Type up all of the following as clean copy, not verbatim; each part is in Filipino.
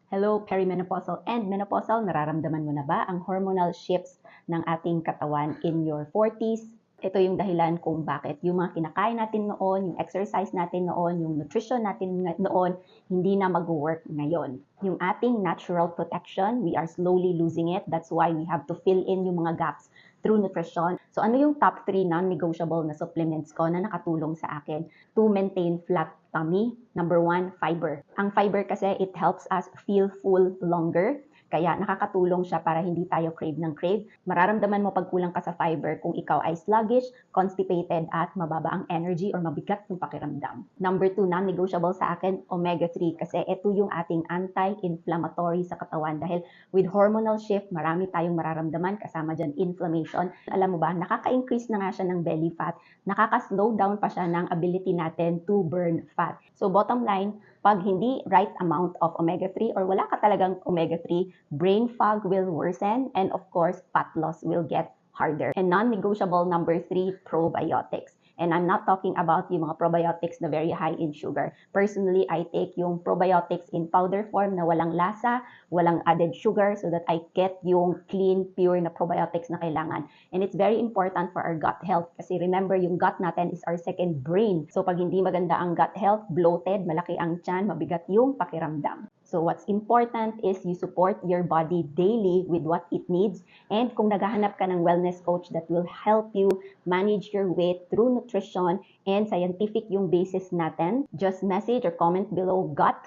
Hello, perimenopausal and menopausal, nararamdaman mo na ba ang hormonal shifts ng ating katawan in your 40s? Ito yung dahilan kung bakit yung mga kinakain natin noon, yung exercise natin noon, yung nutrition natin noon, hindi na mag-work ngayon. Yung ating natural protection, we are slowly losing it. That's why we have to fill in yung mga gaps through nutrition. So ano yung top 3 non-negotiable na supplements ko na nakatulong sa akin to maintain flat tummy? Number 1, fiber. Ang fiber kasi, it helps us feel full longer. Kaya nakakatulong siya para hindi tayo crave ng crave. Mararamdaman mo pag kulang ka sa fiber kung ikaw ay sluggish, constipated, at mababa ang energy or mabigat yung pakiramdam. Number 2, non-negotiable sa akin, omega-3. Kasi ito yung ating anti-inflammatory sa katawan. Dahil with hormonal shift, marami tayong mararamdaman. Kasama dyan inflammation. Alam mo ba, nakaka-increase na nga siya ng belly fat. Nakaka-slow down pa siya ng ability natin to burn fat. So bottom line, pag hindi right amount of omega-3 or wala ka talagang omega-3, brain fog will worsen and of course, fat loss will get harder. And non-negotiable number 3, probiotics. And I'm not talking about yung mga probiotics na very high in sugar. Personally, I take yung probiotics in powder form na walang lasa, walang added sugar so that I get yung clean, pure na probiotics na kailangan. And it's very important for our gut health kasi remember, yung gut natin is our second brain. So pag hindi maganda ang gut health, bloated, malaki ang tiyan, mabigat yung pakiramdam. So what's important is you support your body daily with what it needs. And kung naghahanap ka ng wellness coach that will help you manage your weight through nutrition and scientific yung basis natin, just message or comment below GUT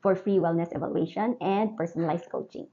for free wellness evaluation and personalized coaching.